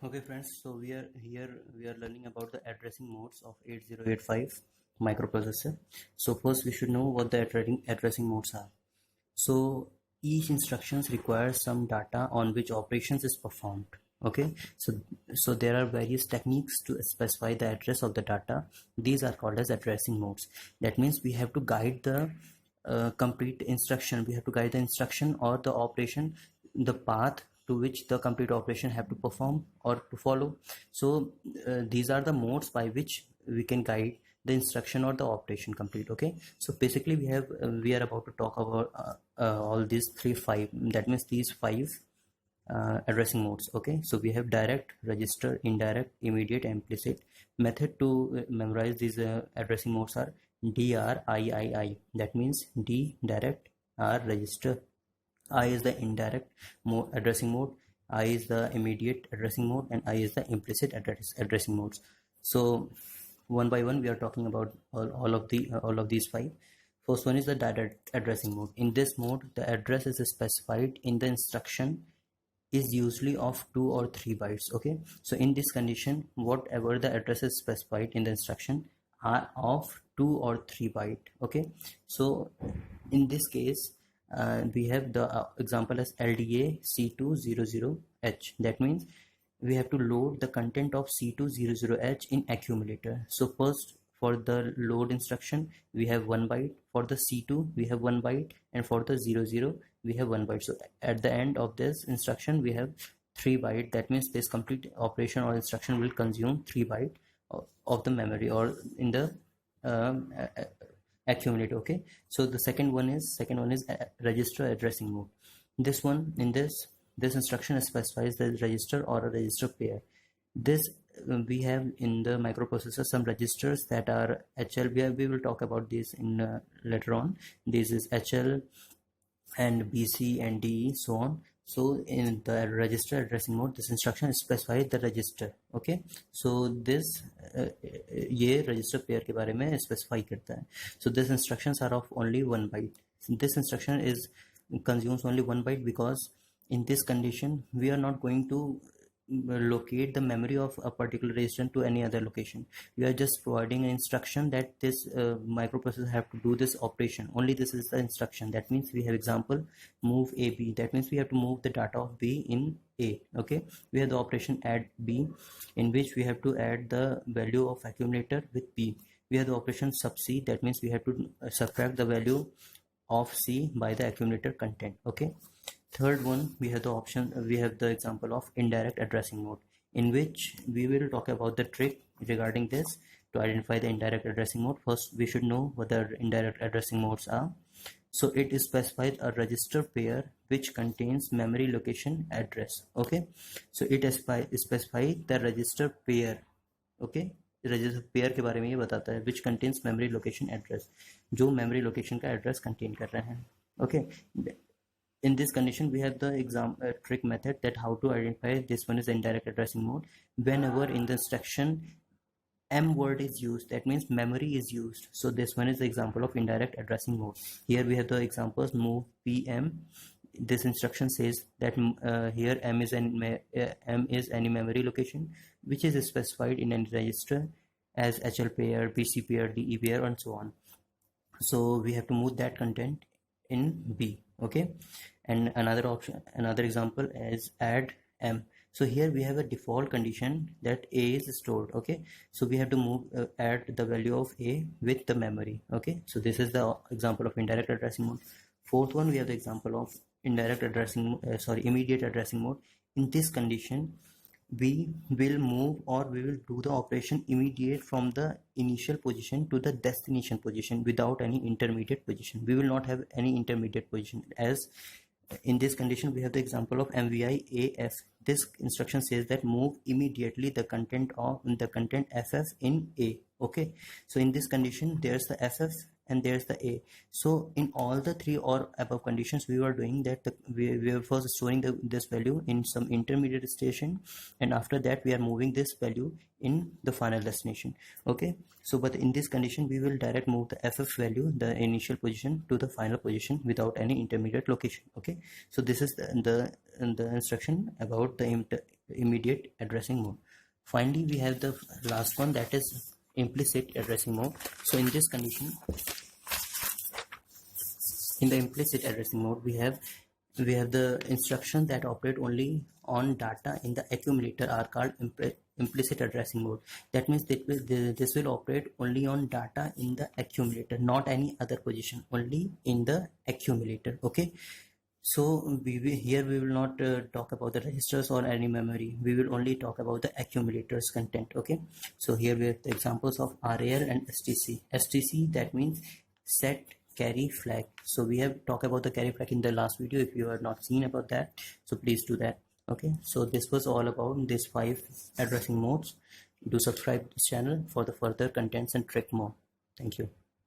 Okay friends, so we are learning about the addressing modes of 8085 microprocessor. So first we should know what the addressing modes are. So each instructions requires some data on which operations is performed. Okay, so there are various techniques to specify the address of the data. These are called as addressing modes. That means we have to guide the complete instruction. We have to guide the instruction or the operation, the path to which the complete operation have to perform or to follow. So these are the modes by which we can guide the instruction or the operation complete. Okay, so basically we are about to talk about all these five, that means these five addressing modes. Okay, so we have direct, register, indirect, immediate, implicit. Method to memorize these addressing modes are DRIII. That means D direct, R register, I is the indirect addressing mode, I is the immediate addressing mode, and I is the implicit addressing modes. So one by one we are talking about all of these five. First one is the direct addressing mode. In this mode, the address is specified in the instruction is usually of 2 or 3 bytes. Okay, so in this condition, whatever the address is specified in the instruction are of 2 or 3 byte. Okay, so in this case we have the example as LDA C200H. That means we have to load the content of C200H in accumulator. So first, for the load instruction we have 1 byte, for the C2 we have 1 byte, and for the 00 we have 1 byte. So at the end of this instruction we have 3 byte. That means this complete operation or instruction will consume 3 byte of the memory or in the accumulate. Okay, so the second one is register addressing mode. This one, in this instruction specifies the register or a register pair. This we have in the microprocessor some registers that are HL. We will talk about this in later on. This is HL and BC and DE, so on. So in the register addressing mode, this instruction specifies the register. Okay, so this ये register pair के बारे में specify करता है. So this instructions are of only 1 byte. This instruction is consumes only 1 byte because in this condition we are not going to locate the memory of a particular register to any other location. We are just providing an instruction that this microprocessor have to do this operation. Only this is the instruction. That means we have example move AB. That means we have to move the data of B in A. Okay, we have the operation add B, in which we have to add the value of accumulator with B. We have the operation sub C. That means we have to subtract the value of C by the accumulator content. Okay, third one, we have the example of indirect addressing mode, in which we will talk about the trick regarding this to identify the indirect addressing mode. First we should know what the indirect addressing modes are. So it is specified a register pair which contains memory location address. Okay, so it specify the register pair. Okay, register pair के बारे में ये बताता है which contains memory location address, जो memory location का address contain कर रहे हैं. Okay, in this condition we have the trick method that how to identify this one is indirect addressing mode. Whenever in the instruction M word is used, that means memory is used. So this one is the example of indirect addressing mode. Here we have the examples move PM. This instruction says that here M is any memory location which is specified in any register as HL pair, BC pair, DE pair, and so on. So we have to move that content in B. Okay, and another example is add M. So here we have a default condition that A is stored. Okay, so we have to add the value of A with the memory. Okay, so this is the example of indirect addressing mode. Fourth one, we have the example of immediate addressing mode. In this condition we will move or we will do the operation immediate from the initial position to the destination position without any intermediate position. We will not have any intermediate position, as in this condition we have the example of MVI AF. This instruction says that move immediately the content FF in A. Okay, so in this condition there's the FF and there's the A. So in all the three or above conditions we were doing that we were first storing this value in some intermediate station, and after that we are moving this value in the final destination. Okay, so but in this condition we will direct move the FF value, the initial position, to the final position without any intermediate location. Okay, so this is the instruction about the immediate addressing mode. Finally, we have the last one, that is implicit addressing mode. So in this condition, in the implicit addressing mode, we have the instructions that operate only on data in the accumulator are called implicit addressing mode. That means this will operate only on data in the accumulator, not any other position, only in the accumulator. Okay, so here we will not talk about the registers or any memory. We will only talk about the accumulators content. Okay, so here we have the examples of RAR and STC. STC, that means set carry flag. So we have talked about the carry flag in the last video. If you have not seen about that, so please do that. Okay, so this was all about these 5 addressing modes. Do subscribe to this channel for the further contents and trick more. Thank you.